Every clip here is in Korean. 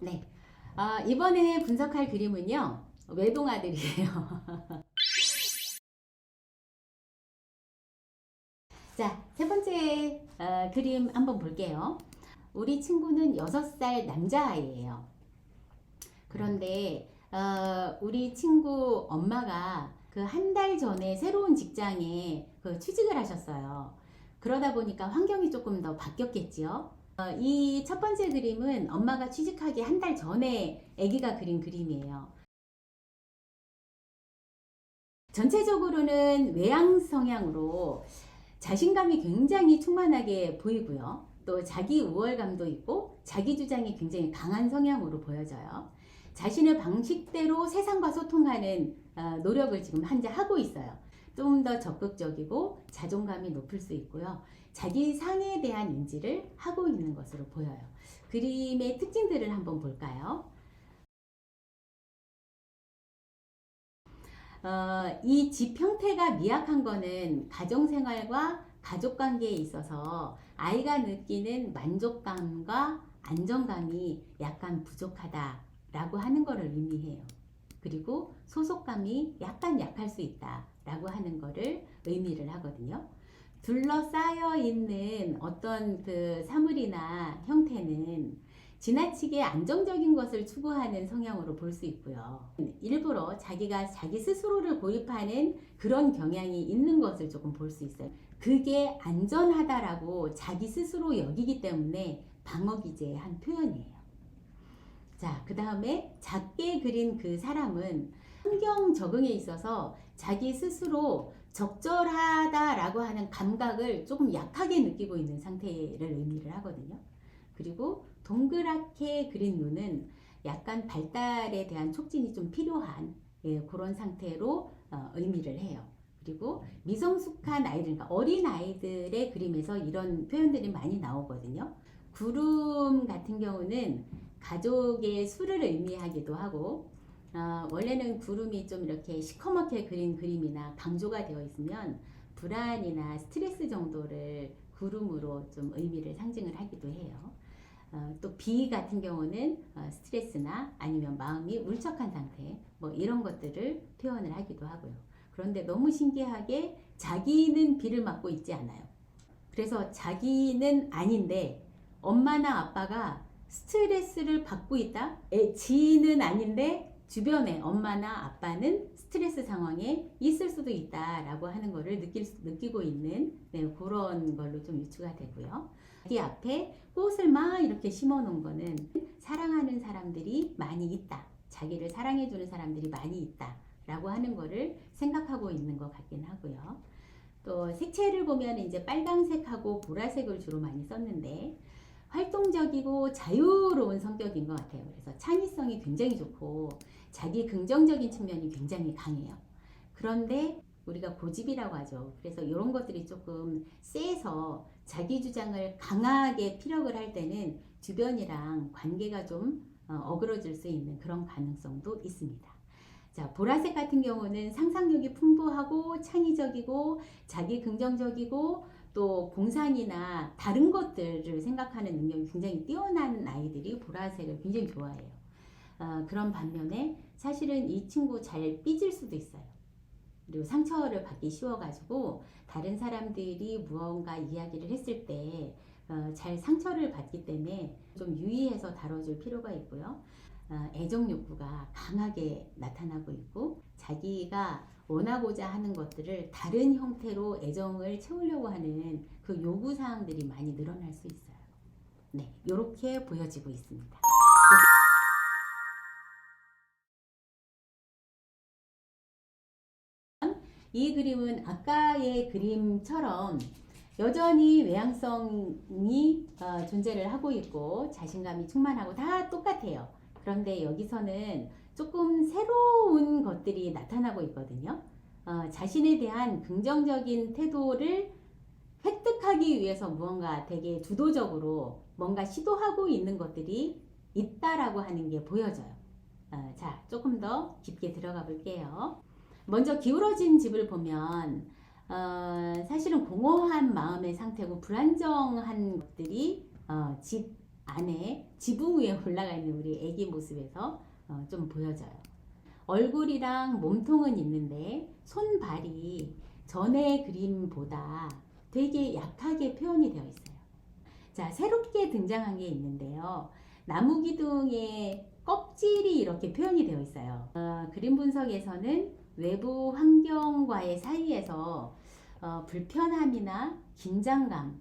네. 이번에 분석할 그림은요, 외동아들이에요. 자, 세 번째 그림 한번 볼게요. 우리 친구는 6살 남자아이예요. 그런데 우리 친구 엄마가 그 한 달 전에 새로운 직장에 그 취직을 하셨어요. 그러다 보니까 환경이 조금 더 바뀌었겠지요. 이 첫 번째 그림은 엄마가 취직하기 한 달 전에 아기가 그린 그림이에요. 전체적으로는 외향 성향으로 자신감이 굉장히 충만하게 보이고요. 또 자기 우월감도 있고 자기 주장이 굉장히 강한 성향으로 보여져요. 자신의 방식대로 세상과 소통하는 노력을 지금 현재 하고 있어요. 좀 더 적극적이고 자존감이 높을 수 있고요. 자기 상에 대한 인지를 하고 있는 것으로 보여요. 그림의 특징들을 한번 볼까요? 이 집 형태가 미약한 거는 가정생활과 가족관계에 있어서 아이가 느끼는 만족감과 안정감이 약간 부족하다라고 하는 것을 의미해요. 그리고 소속감이 약간 약할 수 있다라고 하는 것을 의미를 하거든요. 둘러싸여 있는 어떤 그 사물이나 형태는 지나치게 안정적인 것을 추구하는 성향으로 볼 수 있고요. 일부러 자기가 자기 스스로를 고립하는 그런 경향이 있는 것을 조금 볼 수 있어요. 그게 안전하다라고 자기 스스로 여기기 때문에 방어기제의 한 표현이에요. 자, 그 다음에 작게 그린 그 사람은 환경 적응에 있어서 자기 스스로 적절하다라고 하는 감각을 조금 약하게 느끼고 있는 상태를 의미를 하거든요. 그리고 동그랗게 그린 눈은 약간 발달에 대한 촉진이 좀 필요한 그런 상태로 의미를 해요. 그리고 미성숙한 아이들, 그러니까 어린 아이들의 그림에서 이런 표현들이 많이 나오거든요. 구름 같은 경우는 가족의 수를 의미하기도 하고, 원래는 구름이 좀 이렇게 시커멓게 그린 그림이나 강조가 되어 있으면 불안이나 스트레스 정도를 구름으로 좀 의미를 상징을 하기도 해요. 또 비 같은 경우는 스트레스나 아니면 마음이 울적한 상태, 뭐 이런 것들을 표현을 하기도 하고요. 그런데 너무 신기하게 자기는 비를 맞고 있지 않아요. 그래서 자기는 아닌데 엄마나 아빠가 스트레스를 받고 있다. 지는 아닌데 주변에 엄마나 아빠는 스트레스 상황에 있을 수도 있다라고 하는 것을 느끼고 있는 그런 걸로 좀 유추가 되고요. 자기 앞에 꽃을 막 이렇게 심어 놓은 거는 사랑하는 사람들이 많이 있다. 자기를 사랑해주는 사람들이 많이 있다. 라고 하는 거를 생각하고 있는 것 같긴 하고요. 또 색채를 보면 이제 빨강색하고 보라색을 주로 많이 썼는데 활동적이고 자유로운 성격인 것 같아요. 그래서 창의성이 굉장히 좋고 자기 긍정적인 측면이 굉장히 강해요. 그런데 우리가 고집이라고 하죠. 그래서 이런 것들이 조금 세서 자기 주장을 강하게 피력을 할 때는 주변이랑 관계가 좀 어그러질 수 있는 그런 가능성도 있습니다. 자, 보라색 같은 경우는 상상력이 풍부하고 창의적이고 자기 긍정적이고 또 공상이나 다른 것들을 생각하는 능력이 굉장히 뛰어난 아이들이 보라색을 굉장히 좋아해요. 그런 반면에 사실은 이 친구 잘 삐질 수도 있어요. 그리고 상처를 받기 쉬워가지고 다른 사람들이 무언가 이야기를 했을 때 잘 상처를 받기 때문에 좀 유의해서 다뤄줄 필요가 있고요. 애정 욕구가 강하게 나타나고 있고 자기가 원하고자 하는 것들을 다른 형태로 애정을 채우려고 하는 그 요구 사항들이 많이 늘어날 수 있어요. 네, 이렇게 보여지고 있습니다. 이 그림은 아까의 그림처럼 여전히 외향성이 존재를 하고 있고 자신감이 충만하고 다 똑같아요. 그런데 여기서는 조금 새로운 것들이 나타나고 있거든요. 자신에 대한 긍정적인 태도를 획득하기 위해서 무언가 되게 주도적으로 뭔가 시도하고 있는 것들이 있다라고 하는 게 보여져요. 자, 조금 더 깊게 들어가 볼게요. 먼저 기울어진 집을 보면 사실은 공허한 마음의 상태고 불안정한 것들이 집 안에 지붕 위에 올라가 있는 우리 애기 모습에서 좀 보여져요. 얼굴이랑 몸통은 있는데 손발이 전의 그림보다 되게 약하게 표현이 되어 있어요. 자, 새롭게 등장한 게 있는데요. 나무기둥의 껍질이 이렇게 표현이 되어 있어요. 그림 분석에서는 외부 환경과의 사이에서 불편함이나 긴장감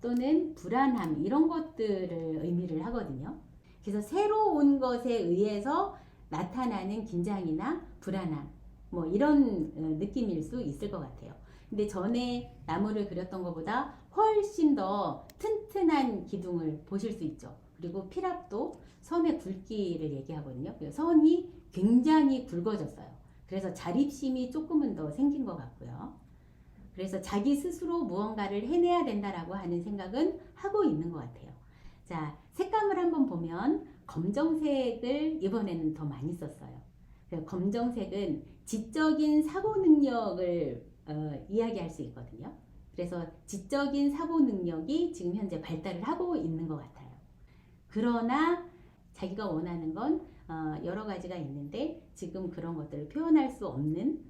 또는 불안함 이런 것들을 의미를 하거든요. 그래서 새로 온 것에 의해서 나타나는 긴장이나 불안함 뭐 이런 느낌일 수 있을 것 같아요. 근데 전에 나무를 그렸던 것보다 훨씬 더 튼튼한 기둥을 보실 수 있죠. 그리고 피랍도 선의 굵기를 얘기하거든요. 선이 굉장히 굵어졌어요. 그래서 자립심이 조금은 더 생긴 것 같고요. 그래서 자기 스스로 무언가를 해내야 된다라고 하는 생각은 하고 있는 것 같아요. 자, 색감을 한번 보면 검정색을 이번에는 더 많이 썼어요. 검정색은 지적인 사고 능력을 이야기할 수 있거든요. 그래서 지적인 사고 능력이 지금 현재 발달을 하고 있는 것 같아요. 그러나 자기가 원하는 건 여러 가지가 있는데 지금 그런 것들을 표현할 수 없는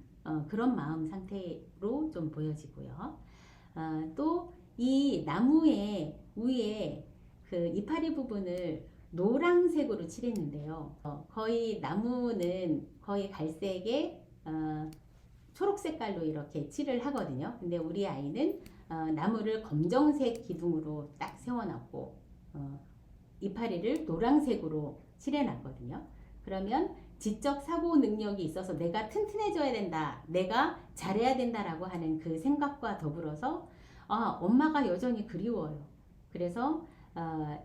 그런 마음 상태로 좀 보여지고요. 또 이 나무의 위에 그 이파리 부분을 노란색으로 칠했는데요. 거의 나무는 거의 갈색에 초록 색깔로 이렇게 칠을 하거든요. 근데 우리 아이는 나무를 검정색 기둥으로 딱 세워놨고 이파리를 노란색으로 칠해놨거든요. 그러면 지적 사고 능력이 있어서 내가 튼튼해져야 된다, 내가 잘해야 된다라고 하는 그 생각과 더불어서 엄마가 여전히 그리워요. 그래서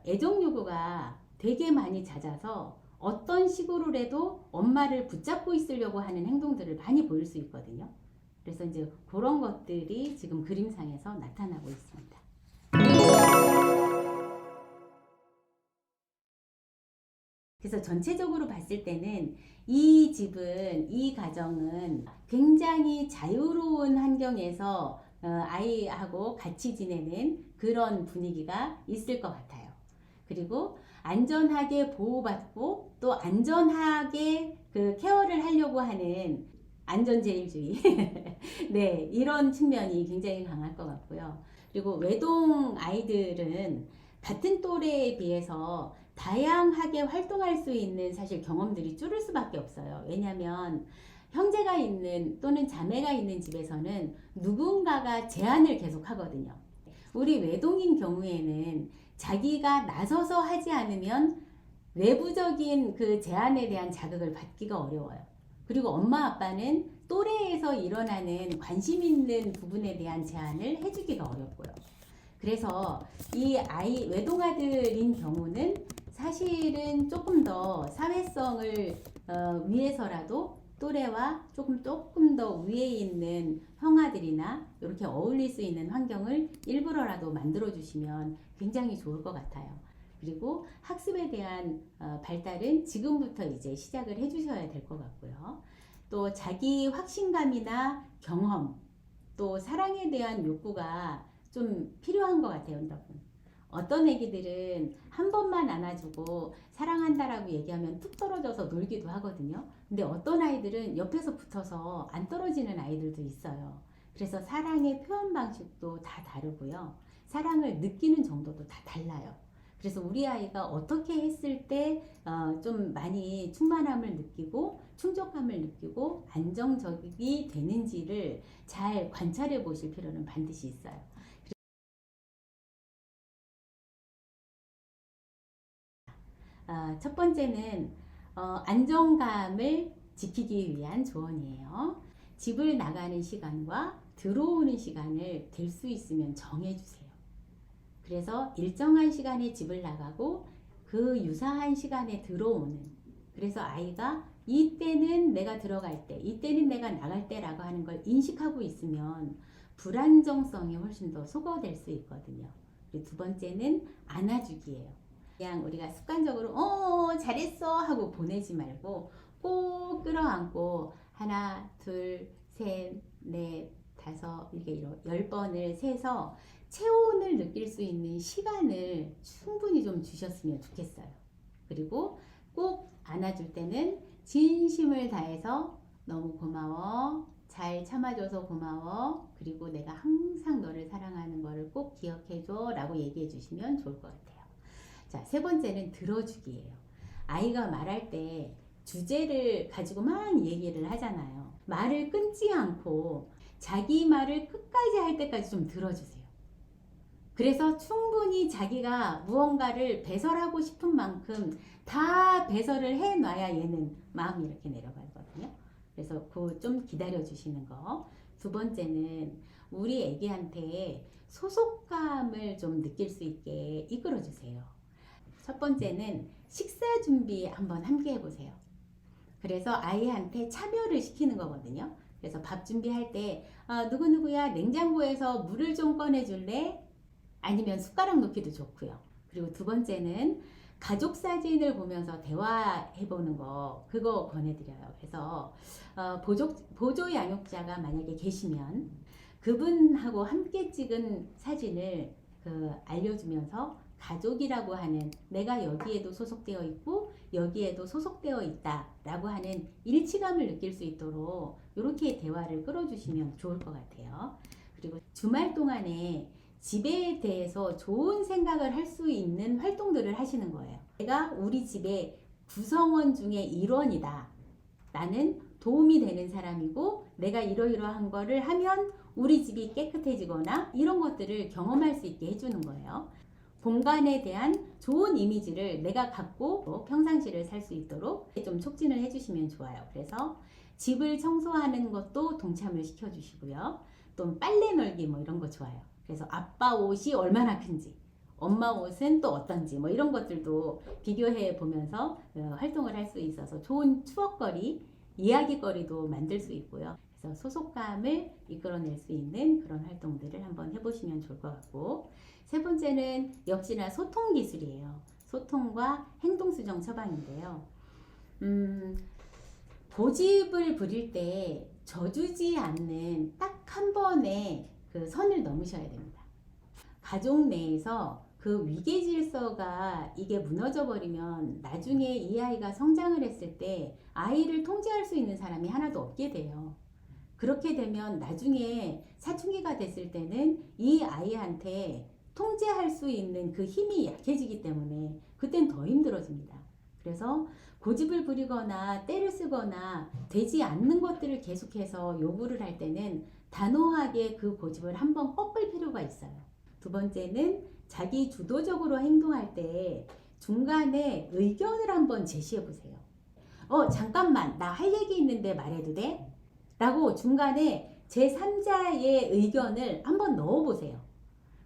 애정 요구가 되게 많이 잦아서 어떤 식으로라도 엄마를 붙잡고 있으려고 하는 행동들을 많이 보일 수 있거든요. 그래서 이제 그런 것들이 지금 그림상에서 나타나고 있습니다. 그래서 전체적으로 봤을 때는 이 집은, 이 가정은 굉장히 자유로운 환경에서 아이하고 같이 지내는 그런 분위기가 있을 것 같아요. 그리고 안전하게 보호받고 또 안전하게 그 케어를 하려고 하는 안전제일주의 네, 이런 측면이 굉장히 강할 것 같고요. 그리고 외동 아이들은 같은 또래에 비해서 다양하게 활동할 수 있는 사실 경험들이 줄을 수밖에 없어요. 왜냐하면 형제가 있는 또는 자매가 있는 집에서는 누군가가 제한을 계속 하거든요. 우리 외동인 경우에는 자기가 나서서 하지 않으면 외부적인 그 제한에 대한 자극을 받기가 어려워요. 그리고 엄마 아빠는 또래에서 일어나는 관심 있는 부분에 대한 제한을 해주기가 어렵고요. 그래서 이 아이 외동아들인 경우는 사실은 조금 더 사회성을 위해서라도 또래와 조금 더 위에 있는 형아들이나 이렇게 어울릴 수 있는 환경을 일부러라도 만들어 주시면 굉장히 좋을 것 같아요. 그리고 학습에 대한 발달은 지금부터 이제 시작을 해주셔야 될 것 같고요. 또 자기 확신감이나 경험, 또 사랑에 대한 욕구가 좀 필요한 것 같아요, 여러분. 어떤 애기들은 한 번만 안아주고 사랑한다라고 얘기하면 툭 떨어져서 놀기도 하거든요. 근데 어떤 아이들은 옆에서 붙어서 안 떨어지는 아이들도 있어요. 그래서 사랑의 표현 방식도 다 다르고요. 사랑을 느끼는 정도도 다 달라요. 그래서 우리 아이가 어떻게 했을 때 좀 많이 충만함을 느끼고 충족감을 느끼고 안정적이 되는지를 잘 관찰해 보실 필요는 반드시 있어요. 첫 번째는 안정감을 지키기 위한 조언이에요. 집을 나가는 시간과 들어오는 시간을 될 수 있으면 정해주세요. 그래서 일정한 시간에 집을 나가고 그 유사한 시간에 들어오는, 그래서 아이가 이때는 내가 들어갈 때, 이때는 내가 나갈 때라고 하는 걸 인식하고 있으면 불안정성이 훨씬 더 소거될 수 있거든요. 그리고 두 번째는 안아주기예요. 그냥 우리가 습관적으로 잘했어 하고 보내지 말고 꼭 끌어안고 하나, 둘, 셋, 넷, 다섯 이렇게 10번을 세서 체온을 느낄 수 있는 시간을 충분히 좀 주셨으면 좋겠어요. 그리고 꼭 안아줄 때는 진심을 다해서 너무 고마워, 잘 참아줘서 고마워, 그리고 내가 항상 너를 사랑하는 거를 꼭 기억해줘 라고 얘기해 주시면 좋을 것 같아요. 자, 세 번째는 들어주기예요. 아이가 말할 때 주제를 가지고 막 얘기를 하잖아요. 말을 끊지 않고 자기 말을 끝까지 할 때까지 좀 들어주세요. 그래서 충분히 자기가 무언가를 배설하고 싶은 만큼 다 배설을 해놔야 얘는 마음이 이렇게 내려가거든요. 그래서 그 좀 기다려 주시는 거. 두 번째는 우리 애기한테 소속감을 좀 느낄 수 있게 이끌어 주세요. 첫 번째는 식사 준비 한번 함께 해보세요. 그래서 아이한테 참여를 시키는 거거든요. 그래서 밥 준비할 때 누구누구야 냉장고에서 물을 좀 꺼내줄래? 아니면 숟가락 놓기도 좋고요. 그리고 두 번째는 가족 사진을 보면서 대화해보는 거, 그거 권해드려요. 그래서 보조 양육자가 만약에 계시면 그분하고 함께 찍은 사진을 알려주면서 가족이라고 하는, 내가 여기에도 소속되어 있고 여기에도 소속되어 있다 라고 하는 일치감을 느낄 수 있도록 이렇게 대화를 끌어주시면 좋을 것 같아요. 그리고 주말 동안에 집에 대해서 좋은 생각을 할 수 있는 활동들을 하시는 거예요. 내가 우리 집의 구성원 중에 일원이다. 나는 도움이 되는 사람이고 내가 이러이러한 거를 하면 우리 집이 깨끗해지거나 이런 것들을 경험할 수 있게 해주는 거예요. 공간에 대한 좋은 이미지를 내가 갖고 평상시를 살 수 있도록 좀 촉진을 해주시면 좋아요. 그래서 집을 청소하는 것도 동참을 시켜주시고요. 또 빨래 널기 뭐 이런 거 좋아요. 그래서 아빠 옷이 얼마나 큰지, 엄마 옷은 또 어떤지 뭐 이런 것들도 비교해 보면서 활동을 할 수 있어서 좋은 추억거리, 이야기거리도 만들 수 있고요. 그래서 소속감을 이끌어낼 수 있는 그런 활동들을 한번 해보시면 좋을 것 같고, 세 번째는 역시나 소통 기술이에요. 소통과 행동수정 처방인데요. 고집을 부릴 때 져주지 않는 딱 한 번의 그 선을 넘으셔야 됩니다. 가족 내에서 그 위계 질서가 이게 무너져 버리면 나중에 이 아이가 성장을 했을 때 아이를 통제할 수 있는 사람이 하나도 없게 돼요. 그렇게 되면 나중에 사춘기가 됐을 때는 이 아이한테 통제할 수 있는 그 힘이 약해지기 때문에 그땐 더 힘들어집니다. 그래서 고집을 부리거나 때를 쓰거나 되지 않는 것들을 계속해서 요구를 할 때는 단호하게 그 고집을 한번 꺾을 필요가 있어요. 두 번째는 자기 주도적으로 행동할 때 중간에 의견을 한번 제시해 보세요. 잠깐만, 나 할 얘기 있는데 말해도 돼? 라고 중간에 제3자의 의견을 한번 넣어 보세요.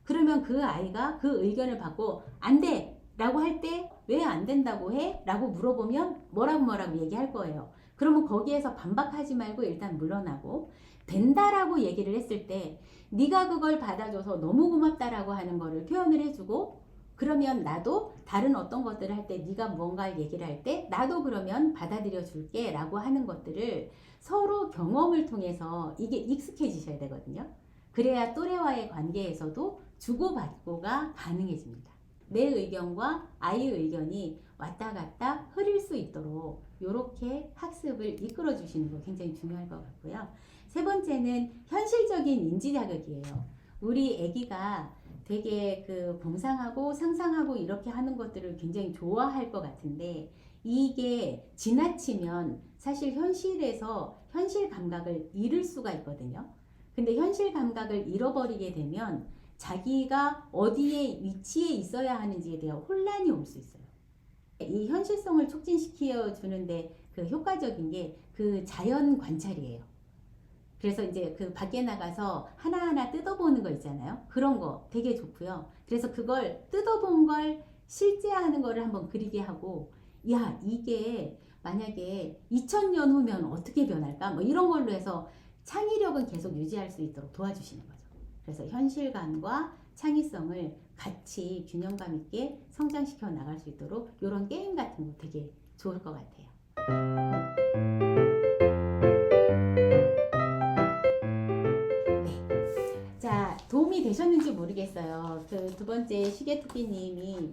그러면 그 아이가 그 의견을 받고 안 돼! 라고 할 때 왜 안 된다고 해? 라고 물어보면 뭐라고 얘기할 거예요. 그러면 거기에서 반박하지 말고 일단 물러나고, 된다라고 얘기를 했을 때 네가 그걸 받아줘서 너무 고맙다라고 하는 거를 표현을 해주고, 그러면 나도 다른 어떤 것들을 할 때 네가 뭔가를 얘기를 할 때 나도 그러면 받아들여 줄게 라고 하는 것들을 서로 경험을 통해서 이게 익숙해지셔야 되거든요. 그래야 또래와의 관계에서도 주고받고가 가능해집니다. 내 의견과 아이의 의견이 왔다 갔다 흐릴 수 있도록 이렇게 학습을 이끌어 주시는 거 굉장히 중요할 것 같고요. 세 번째는 현실적인 인지 자극이에요. 우리 아기가 되게 공상하고 상상하고 이렇게 하는 것들을 굉장히 좋아할 것 같은데, 이게 지나치면 사실 현실에서 현실 감각을 잃을 수가 있거든요. 근데 현실 감각을 잃어버리게 되면 자기가 어디에 위치에 있어야 하는지에 대한 혼란이 올 수 있어요. 이 현실성을 촉진시켜 주는데 효과적인 게 자연 관찰이에요. 그래서 이제 밖에 나가서 하나하나 뜯어보는 거 있잖아요. 그런 거 되게 좋고요. 그래서 그걸 뜯어본 걸 실제하는 거를 한번 그리게 하고, 야, 이게 만약에 2000년 후면 어떻게 변할까? 뭐 이런 걸로 해서 창의력은 계속 유지할 수 있도록 도와주시는 거죠. 그래서 현실감과 창의성을 같이 균형감 있게 성장시켜 나갈 수 있도록 이런 게임 같은 거 되게 좋을 것 같아요. 자, 도움이 되셨는지 모르겠어요. 그 두 번째 시계토끼님이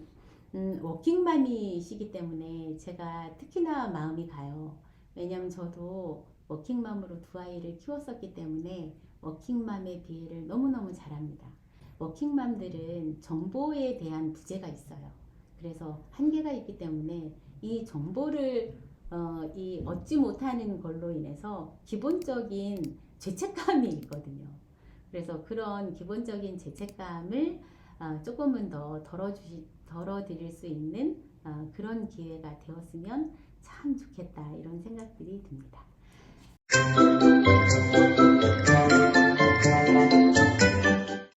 워킹맘이시기 때문에 제가 특히나 마음이 가요. 왜냐면 저도 워킹맘으로 두 아이를 키웠었기 때문에 워킹맘의 비애를 너무너무 잘합니다. 워킹맘들은 정보에 대한 부재가 있어요. 그래서 한계가 있기 때문에 이 정보를 이 얻지 못하는 걸로 인해서 기본적인 죄책감이 있거든요. 그래서 그런 기본적인 죄책감을 조금은 더 덜어드릴 수 있는 그런 기회가 되었으면 참 좋겠다 이런 생각들이 듭니다.